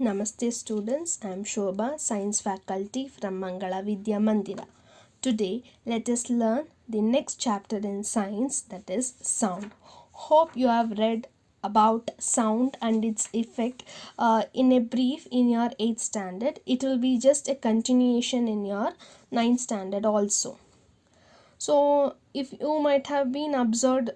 Namaste students, I am Shobha, Science Faculty from Mangala Vidya Mandira. Today, let us learn the next chapter in science, that is sound. Hope you have read about sound and its effect in a brief in your 8th standard. It will be just a continuation in your 9th standard also. So if you might have been observed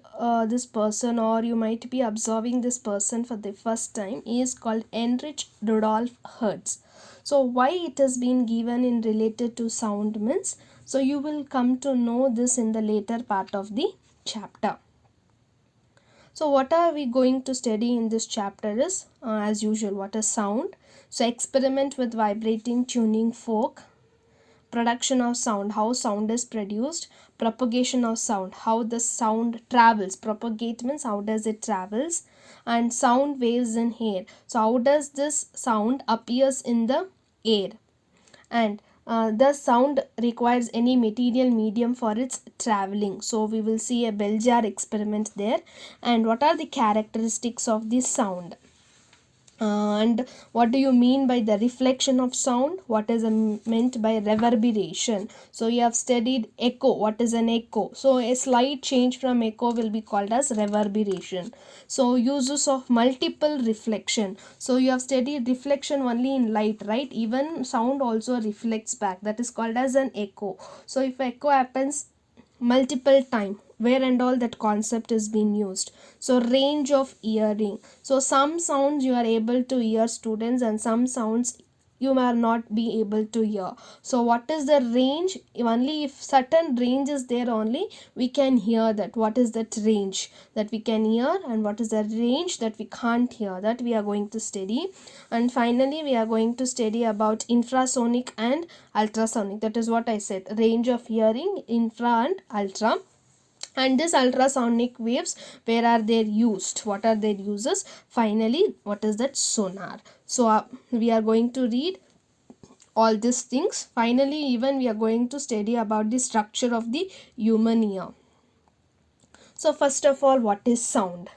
this person, or you might be observing this person for the first time, he is called Heinrich Rudolf Hertz. So why it has been given in related to sound means, so you will come to know this in the later part of the chapter. So what are we going to study in this chapter is as usual, what is sound. So experiment with vibrating tuning fork, production of sound, how sound is produced, propagation of sound, how the sound travels. Propagate means how does it travels, and sound waves in air, so how does this sound appears in the air, and the sound requires any material medium for its traveling. So we will see a bell jar experiment there, and what are the characteristics of this sound. And what do you mean by the reflection of sound? What is meant by reverberation? So you have studied echo. What is an echo? So a slight change from echo will be called as reverberation. So uses of multiple reflection. So you have studied reflection only in light, right? Even sound also reflects back. That is called as an echo. So if echo happens multiple time, where and all that concept is being used. So range of hearing, so some sounds you are able to hear, students, and some sounds you may not be able to hear. So what is the range? Only if certain range is there, only we can hear that. What is that range that we can hear, and what is the range that we can't hear, that we are going to study. And finally we are going to study about infrasonic and ultrasonic. That is what I said, range of hearing, infra and ultra. And this ultrasonic waves, where are they used, what are their uses. Finally, what is that sonar. So we are going to read all these things. Finally, even we are going to study about the structure of the human ear. So first of all, what is sound?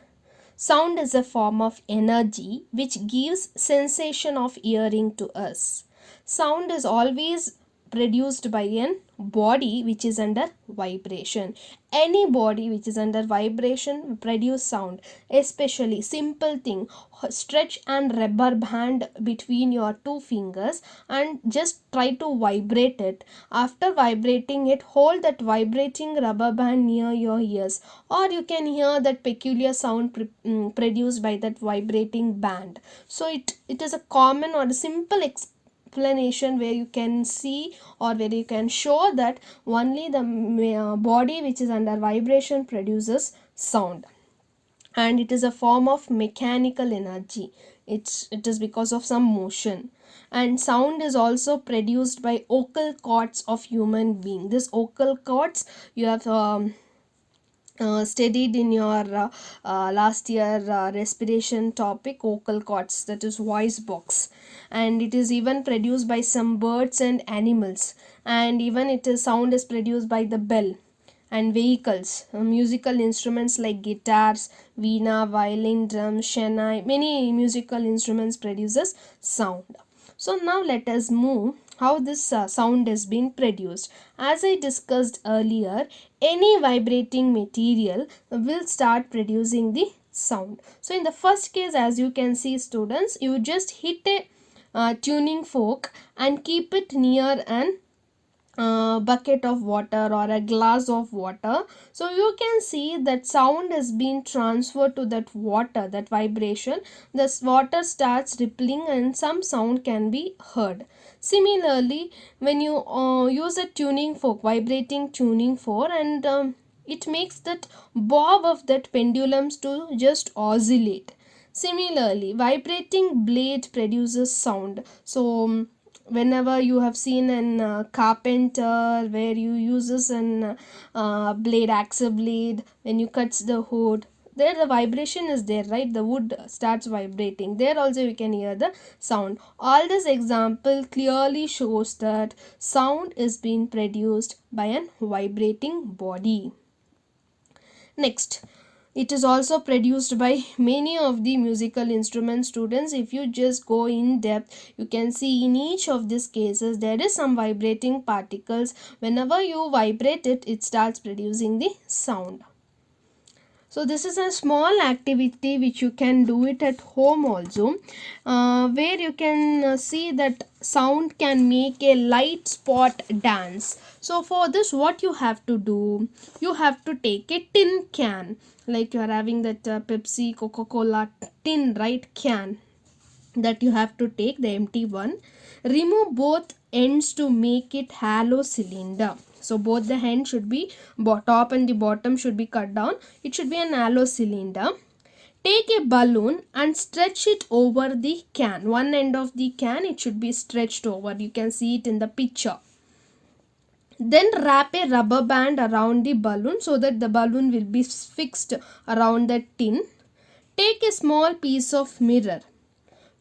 Sound is a form of energy which gives sensation of hearing to us. Sound is always produced by an body which is under vibration. Any body which is under vibration produce sound. Especially simple thing, stretch and rubber band between your two fingers and just try to vibrate it. After vibrating it, hold that vibrating rubber band near your ears, or you can hear that peculiar sound produced by that vibrating band. So it is a common or a simple explanation where you can see, or where you can show that only the body which is under vibration produces sound, and it is a form of mechanical energy. It is because of some motion. And sound is also produced by vocal cords of human being. This vocal cords you have studied in your last year respiration topic, vocal cords, that is voice box. And it is even produced by some birds and animals. And even it is sound is produced by the bell. And vehicles, musical instruments like guitars, veena, violin, drums, shennai, many musical instruments produces sound. So now let us move how this sound has been produced. As I discussed earlier, any vibrating material will start producing the sound. So in the first case, as you can see, students, you just hit a tuning fork and keep it near an bucket of water or a glass of water. So you can see that sound has been transferred to that water, that vibration. This water starts rippling and some sound can be heard. Similarly, when you use a tuning fork, vibrating tuning fork, and it makes that bob of that pendulums to just oscillate. Similarly, vibrating blade produces sound. So whenever you have seen an carpenter where you uses an blade, axe blade, when you cuts the wood, there the vibration is there, right? The wood starts vibrating, there also you can hear the sound. All this example clearly shows that sound is being produced by an vibrating body. Next, It is also produced by many of the musical instrument students. If you just go in depth, you can see in each of these cases there is some vibrating particles. Whenever you vibrate it, it starts producing the sound. So this is a small activity which you can do it at home also, where you can see that sound can make a light spot dance. So for this, what you have to do, you have to take a tin can, like you are having that Pepsi, Coca-Cola tin, right, can, that you have to take the empty one, remove both ends to make it hollow cylinder. So both the ends should be, top and the bottom should be cut down. It should be an hollow cylinder. Take a balloon and stretch it over the can. One end of the can, it should be stretched over. You can see it in the picture. Then wrap a rubber band around the balloon so that the balloon will be fixed around the tin. Take a small piece of mirror.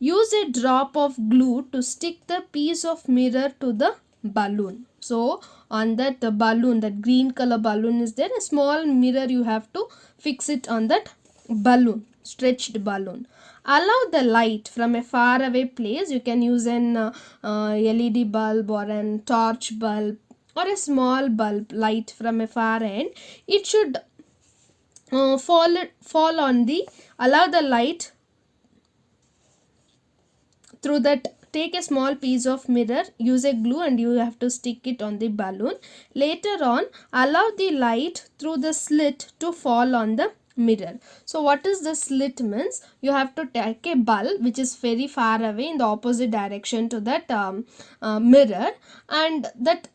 Use a drop of glue to stick the piece of mirror to the balloon. So on that balloon, that green color balloon is there, a small mirror you have to fix it on that balloon, stretched balloon. Allow the light from a far away place. You can use an LED bulb or an torch bulb or a small bulb light from a far end. It should fall on the, allow the light through that. Take a small piece of mirror, use a glue and you have to stick it on the balloon. Later on, allow the light through the slit to fall on the mirror. So what is the slit means? You have to take a bulb which is very far away in the opposite direction to that mirror, and that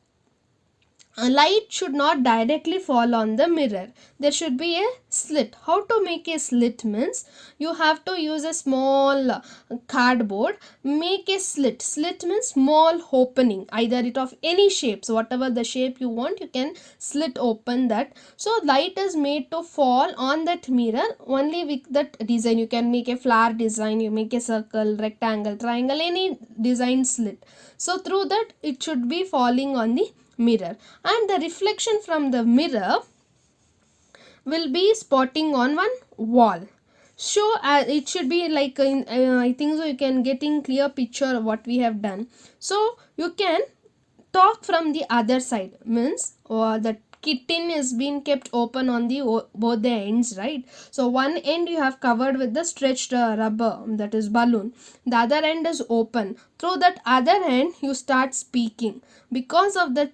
light should not directly fall on the mirror. There should be a slit. How to make a slit means, you have to use a small cardboard, make a slit. Slit means small opening, either it of any shapes, whatever the shape you want, you can slit open that. So light is made to fall on that mirror only with that design. You can make a flower design, you make a circle, rectangle, triangle, any design slit. So through that it should be falling on the mirror, and the reflection from the mirror will be spotting on one wall. So it should be like in, I think so you can get in clear picture of what we have done. So you can talk from the other side, means the tin is being kept open on the both the ends, right? So one end you have covered with the stretched rubber, that is balloon. The other end is open. Through that other end you start speaking. Because of that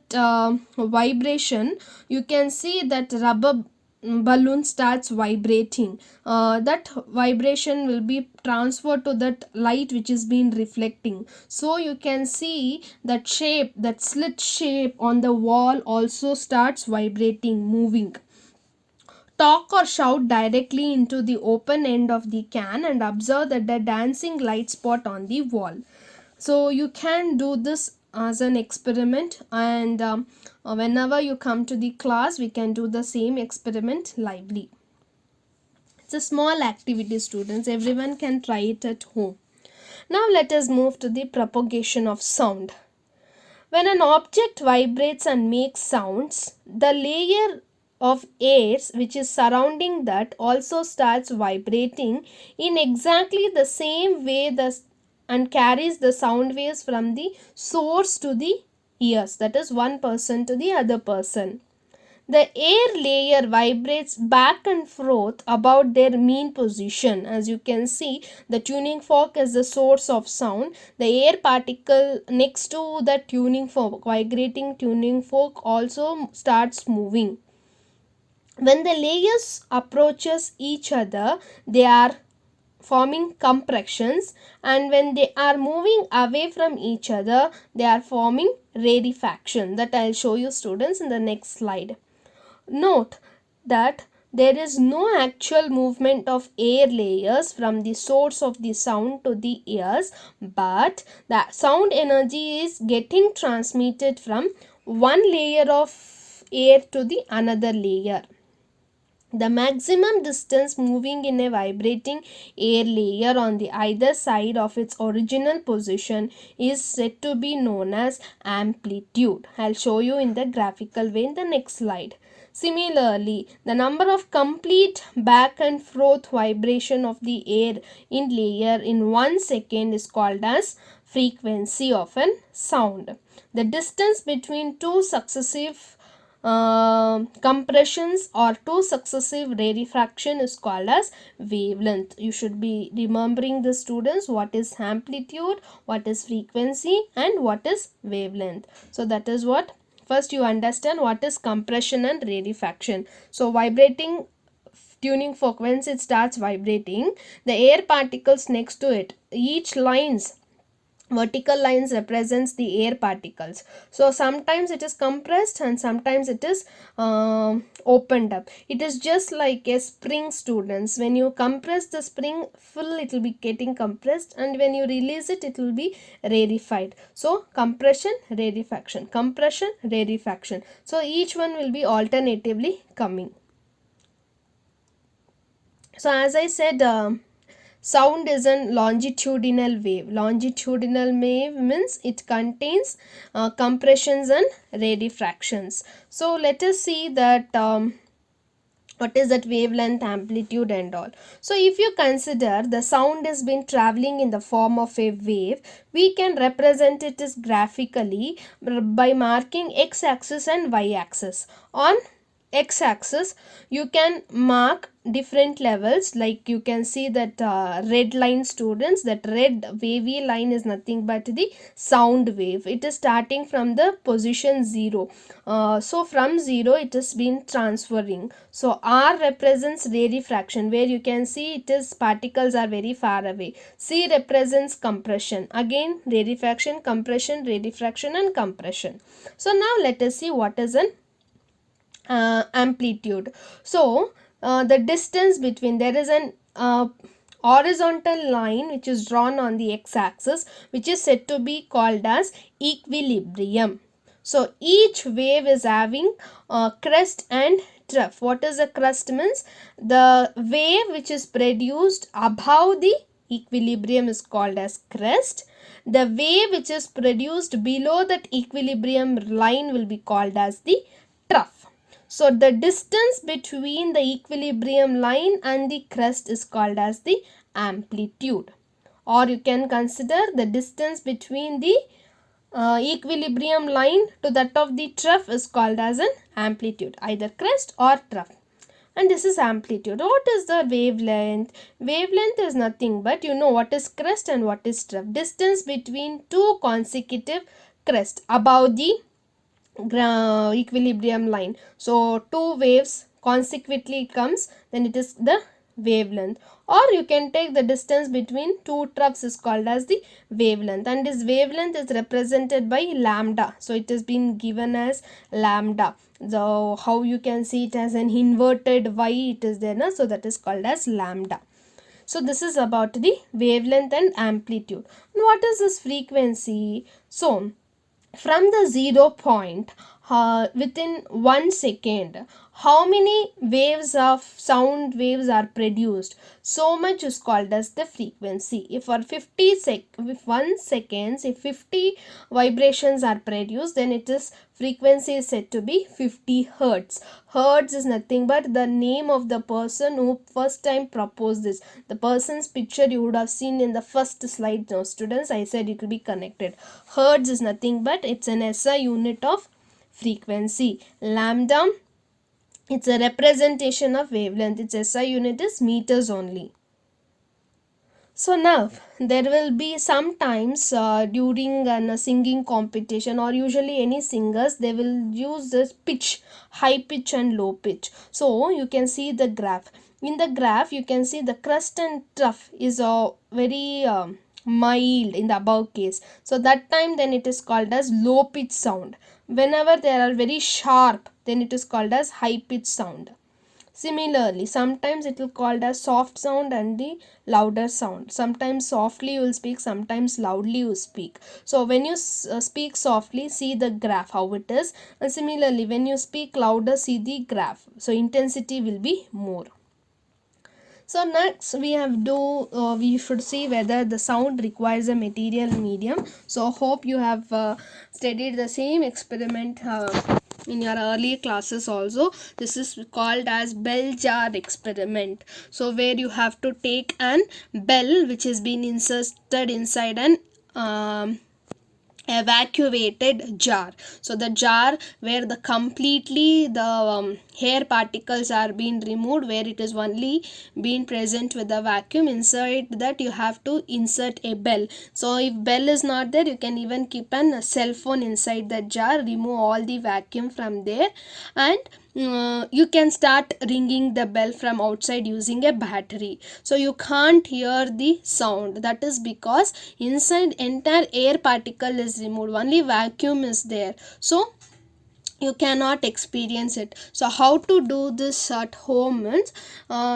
vibration, you can see that rubber balloon starts vibrating. That vibration will be transferred to that light which is being reflecting. So you can see that shape, that slit shape on the wall also starts vibrating, moving. Talk or shout directly into the open end of the can and observe that the dancing light spot on the wall. So you can do this as an experiment, and whenever you come to the class we can do the same experiment lively. It's a small activity, students, everyone can try it at home. Now let us move to the propagation of sound. When an object vibrates and makes sounds, the layer of air which is surrounding that also starts vibrating in exactly the same way and carries the sound waves from the source to the ears, that is one person to the other person. The air layer vibrates back and forth about their mean position. As you can see, the tuning fork is the source of sound. The air particle next to the tuning fork, vibrating tuning fork, also starts moving. When the layers approaches each other, they are forming compressions, and when they are moving away from each other, they are forming rarefaction. That I'll show you, students, in the next slide. Note that there is no actual movement of air layers from the source of the sound to the ears, but the sound energy is getting transmitted from one layer of air to the another layer. The maximum distance moving in a vibrating air layer on the either side of its original position is said to be known as amplitude. I'll show you in the graphical way in the next slide. Similarly, the number of complete back and forth vibration of the air in layer in 1 second is called as frequency of an sound. The distance between two successive compressions or two successive rarefaction is called as wavelength. You should be remembering the students what is amplitude, what is frequency, and what is wavelength. So that is what first you understand what is compression and rarefaction. So vibrating tuning fork, once it starts vibrating, the air particles next to it, each lines, vertical lines represents the air particles. So sometimes it is compressed and sometimes it is opened up. It is just like a spring, students. When you compress the spring full, it will be getting compressed, and when you release it, it will be rarefied. So compression, rarefaction, compression, rarefaction. So each one will be alternatively coming. So as I said, sound is a longitudinal wave. Longitudinal wave means it contains compressions and rarefactions. So let us see that what is that wavelength, amplitude and all. So if you consider the sound has been traveling in the form of a wave, we can represent it as graphically by marking x-axis and y-axis. On x-axis you can mark different levels, like you can see that red line, students, that red wavy line is nothing but the sound wave. It is starting from the position 0. So from 0 it has been transferring. So R represents rarefaction, where you can see it is particles are very far away. C represents compression, again rarefaction, compression, rarefaction and compression. So now let us see what is an amplitude. So the distance between, there is an horizontal line which is drawn on the x-axis, which is said to be called as equilibrium. So each wave is having crest and trough. What is a crest means? The wave which is produced above the equilibrium is called as crest. The wave which is produced below that equilibrium line will be called as the trough. So the distance between the equilibrium line and the crest is called as the amplitude. Or you can consider the distance between the equilibrium line to that of the trough is called as an amplitude, either crest or trough. And this is amplitude. What is the wavelength? Wavelength is nothing but, you know what is crest and what is trough. Distance between two consecutive crests above the equilibrium line. So two waves consecutively comes, then it is the wavelength. Or you can take the distance between two troughs is called as the wavelength, and this wavelength is represented by lambda. So it has been given as lambda. So how you can see it as an inverted y, it is there na? So that is called as lambda. So this is about the wavelength and amplitude. And what is this frequency? So from the 0 point, within 1 second, how many waves of sound waves are produced? So much is called as the frequency. If for 1 seconds, if 50 vibrations are produced, then it is frequency is said to be 50 hertz. Hertz is nothing but the name of the person who first time proposed this. The person's picture you would have seen in the first slide. Now students, I said it will be connected. Hertz is nothing but it's an SI unit of frequency. Lambda, it's a representation of wavelength. Its SI unit is meters only. So now there will be sometimes during a singing competition, or usually any singers, they will use this pitch, high pitch and low pitch. So you can see the graph. In the graph you can see the crest and trough is very mild in the above case. So that time then it is called as low pitch sound. Whenever they are very sharp, then it is called as high pitch sound. Similarly, sometimes it will called as soft sound and the louder sound. Sometimes softly you will speak, sometimes loudly you speak. So when you speak softly, see the graph how it is, and similarly when you speak louder, see the graph. So intensity will be more. So next we should see whether the sound requires a material medium. So hope you have studied the same experiment in your early classes also. This is called as bell jar experiment. So where you have to take an bell which has been inserted inside an evacuated jar. So the jar where the completely the hair particles are being removed, where it is only being present with the vacuum, inside that you have to insert a bell. So if bell is not there, you can even keep a cell phone inside the jar, remove all the vacuum from there, and you can start ringing the bell from outside using a battery. So you can't hear the sound. That is because inside entire air particle is removed, only vacuum is there, so you cannot experience it. So how to do this at home means,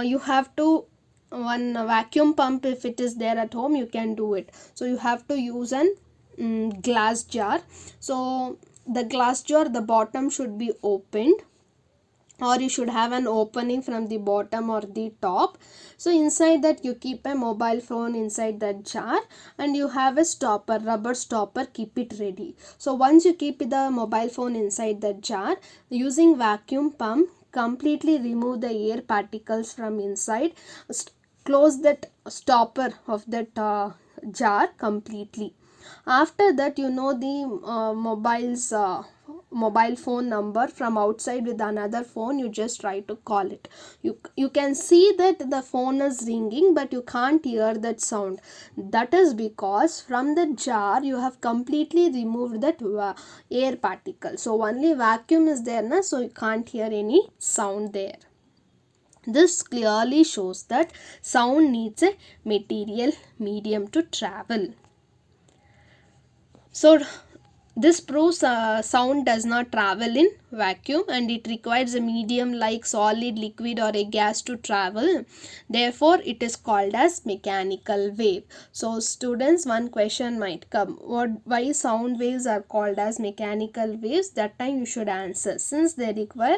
you have to, one vacuum pump if it is there at home, you can do it. So you have to use an glass jar. So the glass jar, the bottom should be opened, or you should have an opening from the bottom or the top. So inside that you keep a mobile phone inside that jar, and you have a stopper, rubber stopper, keep it ready. So once you keep the mobile phone inside that jar, using vacuum pump completely remove the air particles from inside, close that stopper of that jar completely. After that, you know the mobile phone number from outside with another phone, you just try to call it. You can see that the phone is ringing, but you can't hear that sound. That is because from the jar you have completely removed that air particle, so only vacuum is there na, so you can't hear any sound there. This clearly shows that sound needs a material medium to travel. So this proves sound does not travel in vacuum, and it requires a medium like solid, liquid or a gas to travel. Therefore, it is called as mechanical wave. So students, one question might come, why sound waves are called as mechanical waves? That time you should answer. Since they require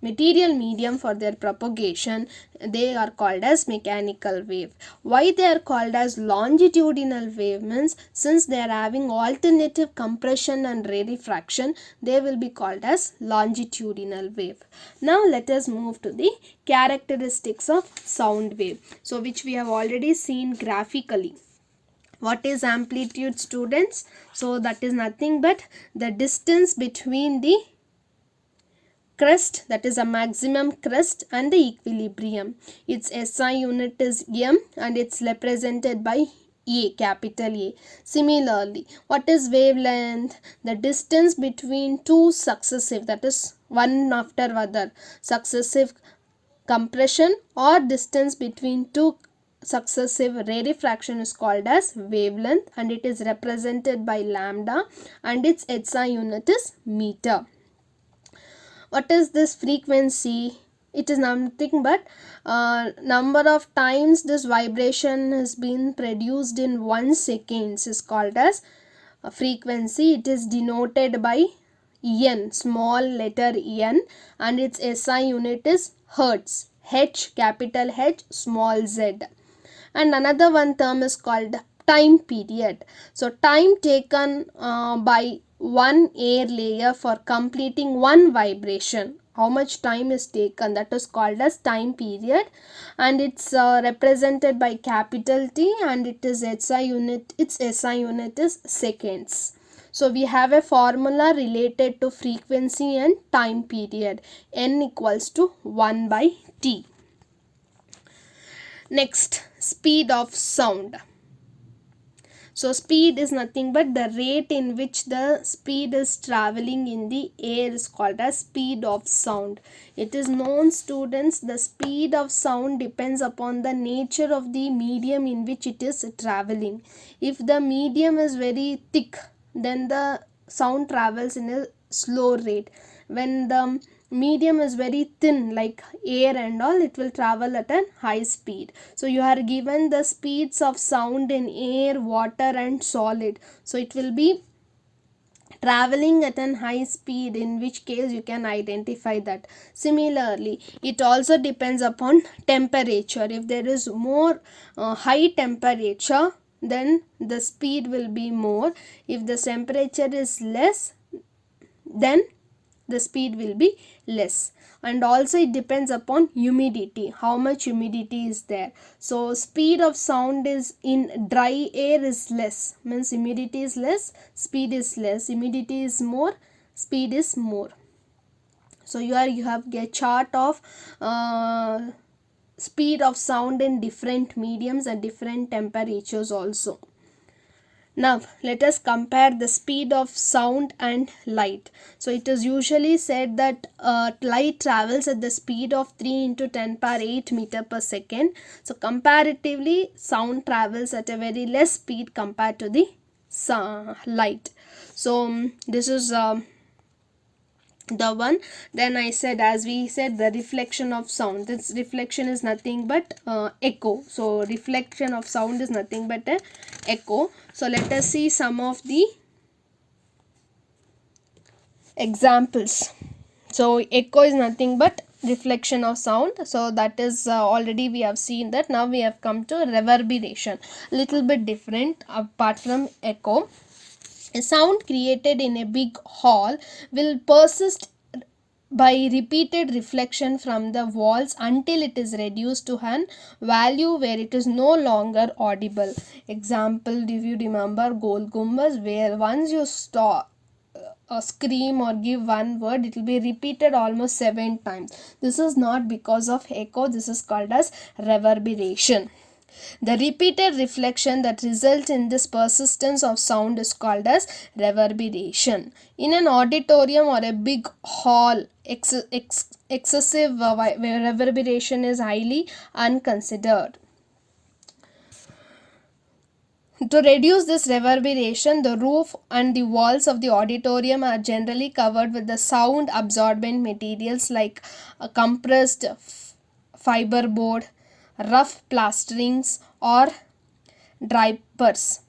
material medium for their propagation, they are called as mechanical wave. Why they are called as longitudinal wave means, since they are having alternative compression and rarefaction, they will be called as longitudinal wave. Now let us move to the characteristics of sound wave, so which we have already seen graphically. What is amplitude, students? So that is nothing but the distance between the crest, that is a maximum crest, and the equilibrium. Its SI unit is m, and it's represented by A, capital A. Similarly, what is wavelength? The distance between two successive, that is one after other, successive compression, or distance between two successive rarefaction is called as wavelength, and it is represented by lambda, and its SI unit is meter. What is this frequency? It is nothing but number of times this vibration has been produced in 1 second is called as frequency. It is denoted by n, small letter n, and its SI unit is hertz, H, capital H, small z. And another one term is called time period. So time taken by one air layer for completing one vibration, how much time is taken, that is called as time period, and it's represented by capital T, and it is SI unit, its SI unit is seconds. So we have a formula related to frequency and time period. N equals to 1 by T. Next, speed of sound. So speed is nothing but the rate in which the speed is traveling in the air is called as speed of sound. It is known, students, the speed of sound depends upon the nature of the medium in which it is traveling. If the medium is very thick, then the sound travels in a slow rate. When the medium is very thin like air and all, it will travel at a high speed. So you are given the speeds of sound in air, water and solid. So it will be traveling at an high speed, in which case you can identify that. Similarly, it also depends upon temperature. If there is more high temperature, then the speed will be more. If the temperature is less, then the speed will be less. And also it depends upon humidity, how much humidity is there. So speed of sound is in dry air is less, means humidity is less, speed is less, humidity is more, speed is more. So you have a chart of speed of sound in different mediums and different temperatures also. Now let us compare the speed of sound and light. So it is usually said that light travels at the speed of 3 into 10 power 8 meter per second. So comparatively sound travels at a very less speed compared to the light. So this is the one. Then I said, as we said, the reflection of sound, this reflection is nothing but echo. So reflection of sound is nothing but a echo. So let us see some of the examples. So echo is nothing but reflection of sound. So that is already we have seen that. Now we have come to reverberation, little bit different apart from echo. A sound created in a big hall will persist by repeated reflection from the walls until it is reduced to an value where it is no longer audible. Example, if you remember Gol Gumbaz, where once you stop a scream or give one word, it will be repeated almost 7 times. This is not because of echo, this is called as reverberation. The repeated reflection that results in this persistence of sound is called as reverberation. In an auditorium or a big hall, excessive reverberation is highly unconsidered. To reduce this reverberation, the roof and the walls of the auditorium are generally covered with the sound absorbent materials like compressed fiberboard, rough plasterings, or drapers.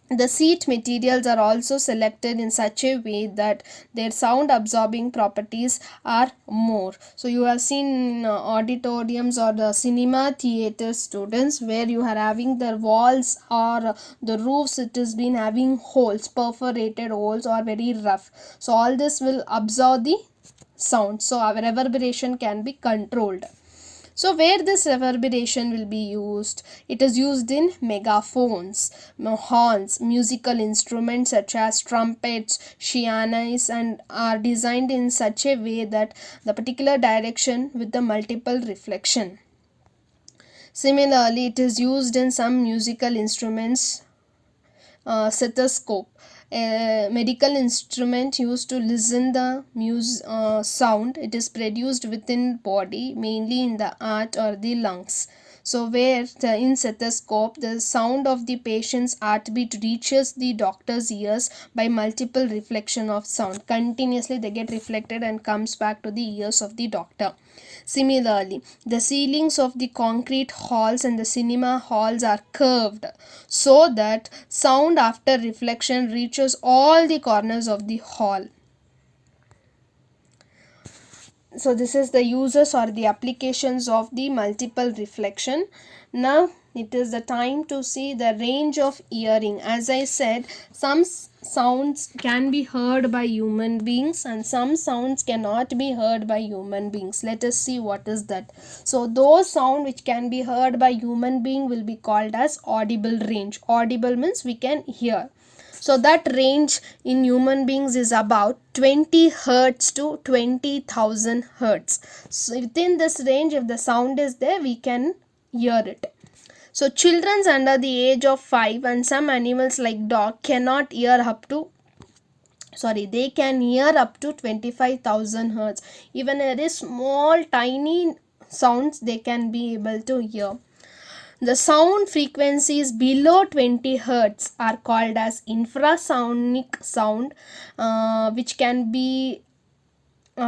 The seat materials are also selected in such a way that their sound absorbing properties are more. So you have seen auditoriums or the cinema theater students, where you are having the walls or the roofs, it has been having holes, perforated holes, or very rough. So all this will absorb the sound. So our reverberation can be controlled. So where this reverberation will be used? It is used in megaphones, horns, musical instruments such as trumpets, shawnies, and are designed in such a way that the particular direction with the multiple reflection. Similarly, it is used in some musical instruments, stethoscope, a medical instrument used to listen the sound. It is produced within body, mainly in the heart or the lungs. So where in stethoscope, the sound of the patient's heartbeat reaches the doctor's ears by multiple reflection of sound. Continuously they get reflected and comes back to the ears of the doctor. Similarly, the ceilings of the concrete halls and the cinema halls are curved so that sound after reflection reaches all the corners of the hall. So this is the uses or the applications of the multiple reflection. Now it is the time to see the range of hearing. As I said, some sounds can be heard by human beings and some sounds cannot be heard by human beings. Let us see what is that. So those sound which can be heard by human being will be called as audible range. Audible means we can hear. So that range in human beings is about 20 hertz to 20,000 hertz. So within this range, if the sound is there, we can hear it. So children under the age of 5 and some animals like dog cannot hear up to they can hear up to 25,000 hertz. Even very small tiny sounds they can be able to hear. The sound frequencies below 20 Hz are called as infrasonic sound, which can be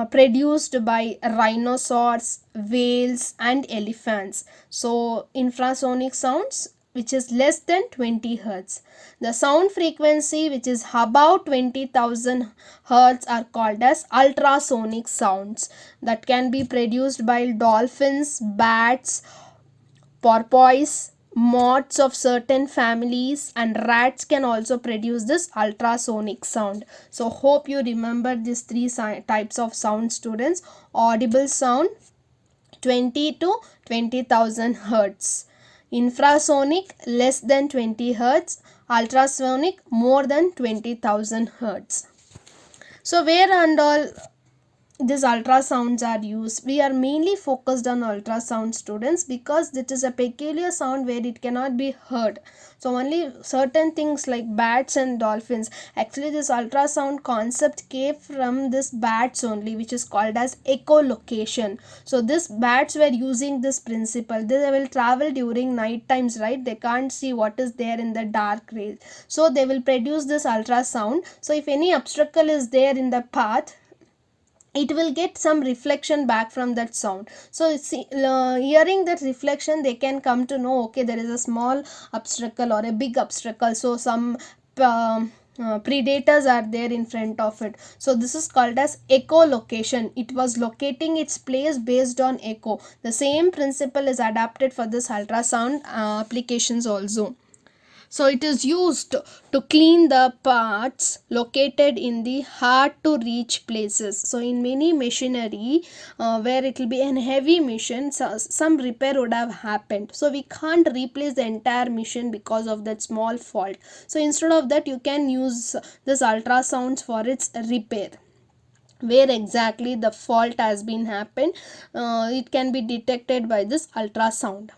produced by rhinoceros, whales, and elephants. So, infrasonic sounds which is less than 20 Hz. The sound frequency which is above 20,000 Hz are called as ultrasonic sounds that can be produced by dolphins, bats, porpoise, moths of certain families and rats can also produce this ultrasonic sound. So hope you remember these three types of sound, students. Audible sound 20 to 20,000 hertz, infrasonic less than 20 hertz, ultrasonic more than 20,000 hertz. So where and all these ultrasounds are used? We are mainly focused on ultrasound, students, because it is a peculiar sound where it cannot be heard. So only certain things like bats and dolphins. Actually this ultrasound concept came from this bats only, which is called as echolocation. So this bats were using this principle. They will travel during night times, right? They can't see what is there in the dark rays, so they will produce this ultrasound. So if any obstacle is there in the path, it will get some reflection back from that sound. So hearing that reflection, they can come to know, okay, there is a small obstacle or a big obstacle, so some predators are there in front of it. So this is called as echolocation. It was locating its place based on echo. The same principle is adapted for this ultrasound applications also. So it is used to clean the parts located in the hard to reach places. So in many machinery where it will be an heavy machine, so some repair would have happened, so we can't replace the entire machine because of that small fault. So instead of that, you can use this ultrasounds for its repair. Where exactly the fault has been happened, it can be detected by this ultrasound.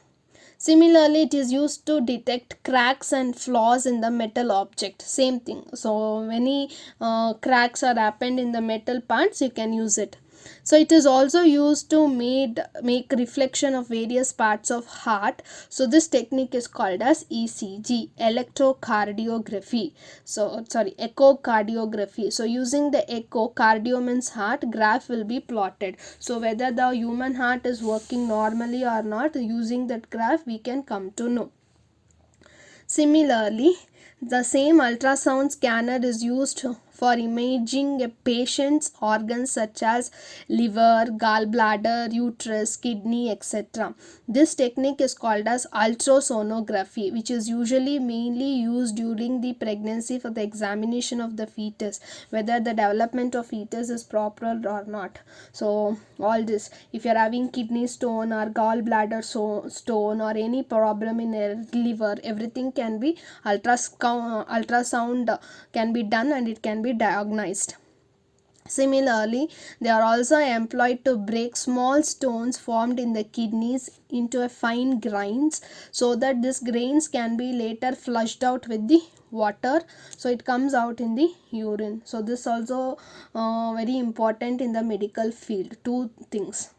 Similarly, it is used to detect cracks and flaws in the metal object. Same thing. So many cracks are happened in the metal parts, you can use it. So it is also used to make reflection of various parts of heart. So this technique is called as ECG, electrocardiography. So sorry, echocardiography. So using the echo, cardio means heart, graph will be plotted. So whether the human heart is working normally or not, using that graph we can come to know. Similarly, the same ultrasound scanner is used for imaging a patient's organs such as liver, gallbladder, uterus, kidney, etc. This technique is called as ultrasonography, which is usually mainly used during the pregnancy for the examination of the fetus, whether the development of fetus is proper or not. So all this, if you are having kidney stone or gallbladder stone or any problem in a liver, everything can be ultrasound can be done and it can be diagnosed. Similarly, they are also employed to break small stones formed in the kidneys into a fine grains, so that these grains can be later flushed out with the water, so it comes out in the urine. So this also very important in the medical field. Two things.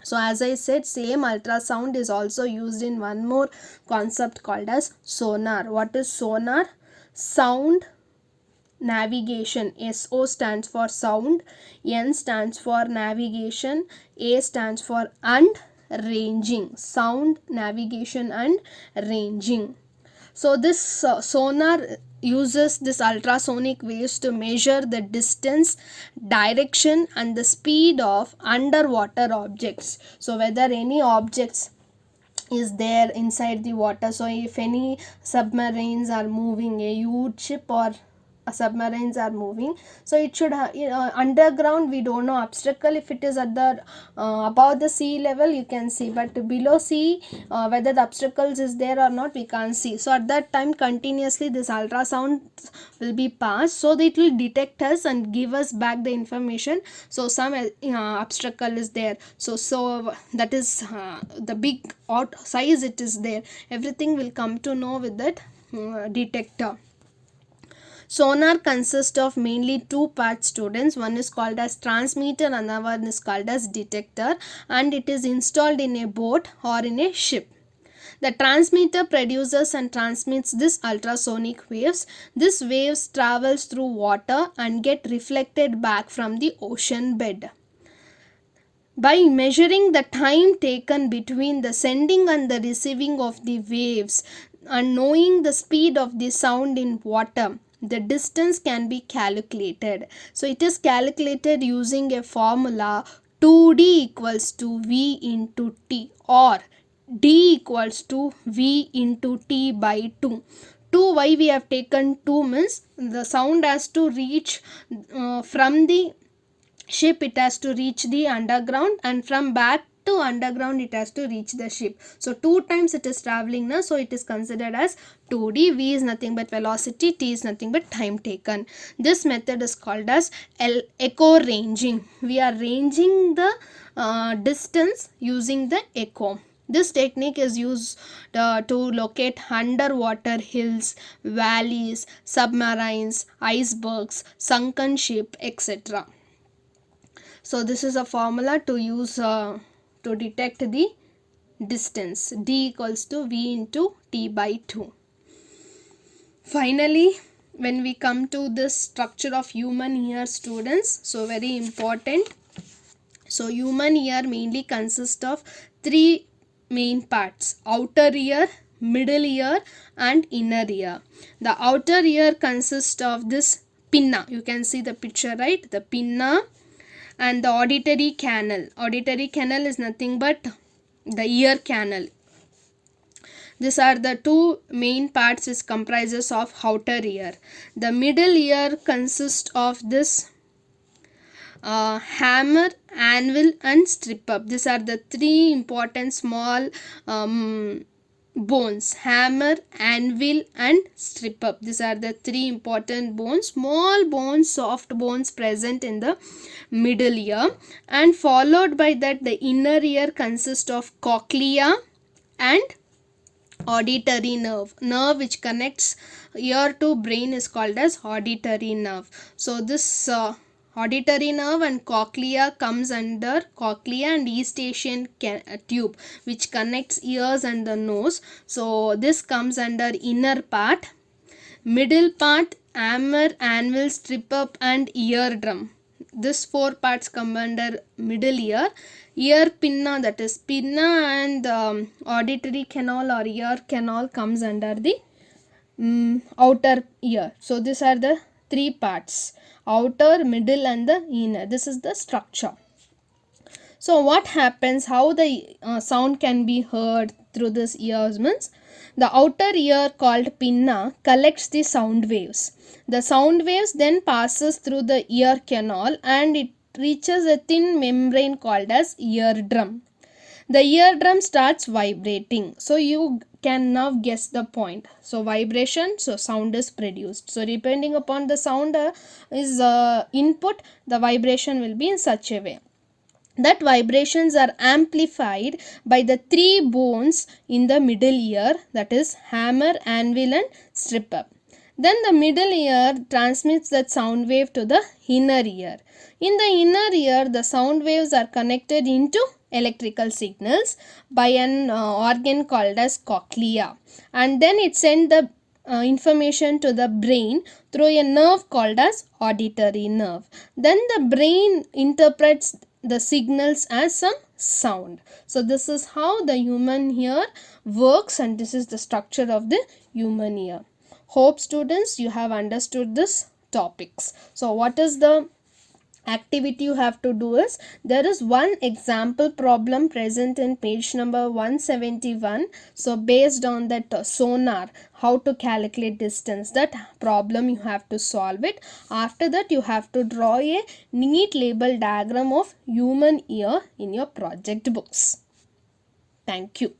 So as I said, same ultrasound is also used in one more concept called as sonar. What is sonar? Sound navigation. SO stands for sound, N stands for navigation, A stands for and ranging. Sound, navigation and ranging. So this sonar uses this ultrasonic waves to measure the distance, direction and the speed of underwater objects. So whether any objects is there inside the water, so if any submarines are moving, a huge ship or submarines are moving, so it should underground we don't know obstacle. If it is at the above the sea level you can see, but below sea whether the obstacles is there or not we can't see. So at that time continuously this ultrasound will be passed, so that it will detect us and give us back the information. So some obstacle is there, so that is the big size it is there, everything will come to know with that detector. Sonar consists of mainly two parts, students. One is called as transmitter and another one is called as detector, and it is installed in a boat or in a ship. The transmitter produces and transmits this ultrasonic waves. This waves travels through water and get reflected back from the ocean bed. By measuring the time taken between the sending and the receiving of the waves and knowing the speed of the sound in water, the distance can be calculated. So it is calculated using a formula 2D equals to V into T, or D equals to V into T by 2. 2, why we have taken 2 means the sound has to reach from the ship, it has to reach the underground, and from back to underground it has to reach the ship. So 2 times it is traveling now, so it is considered as 2D. V is nothing but velocity, T is nothing but time taken. This method is called as echo ranging. We are ranging the distance using the echo. This technique is used to locate underwater hills, valleys, submarines, icebergs, sunken ship, etc. So this is a formula to use to detect the distance. D equals to V into T by 2. Finally, when we come to this structure of human ear, students, so very important. So human ear mainly consists of 3 main parts: outer ear, middle ear and inner ear. The outer ear consists of this pinna. You can see the picture, right? The pinna and the auditory canal. Auditory canal is nothing but the ear canal. These are the 2 main parts is comprises of outer ear. The middle ear consists of this hammer, anvil and strip up. These are the 3 important small bones: hammer, anvil and strip up. These are the 3 important bones, small bones, soft bones present in the middle ear. And followed by that, the inner ear consists of cochlea and auditory nerve. Nerve which connects ear to brain is called as auditory nerve. So this auditory nerve and cochlea comes under cochlea and Eustachian tube which connects ears and the nose. So this comes under inner part. Middle part, hammer, anvil, strip up and eardrum. This 4 parts come under middle ear. Ear pinna, that is pinna and auditory canal or ear canal comes under the outer ear. So these are the 3 parts: outer, middle and the inner. This is the structure. So what happens, how the sound can be heard through this ears means, the outer ear called pinna collects the sound waves. The sound waves then passes through the ear canal and it reaches a thin membrane called as eardrum. The eardrum starts vibrating. So you can now guess the point. So vibration, so sound is produced. So depending upon the sound is input, the vibration will be in such a way. That vibrations are amplified by the 3 bones in the middle ear, that is hammer, anvil and strip up. Then the middle ear transmits that sound wave to the inner ear. In the inner ear, the sound waves are connected into electrical signals by an organ called as cochlea, and then it sends the information to the brain through a nerve called as auditory nerve. Then the brain interprets the signals as some sound. So this is how the human ear works, and this is the structure of the human ear. Hope students you have understood this topics. So what is the activity you have to do is, there is one example problem present in page number 171. So based on that sonar, how to calculate distance, that problem you have to solve it. After that you have to draw a neat label diagram of human ear in your project books. Thank you.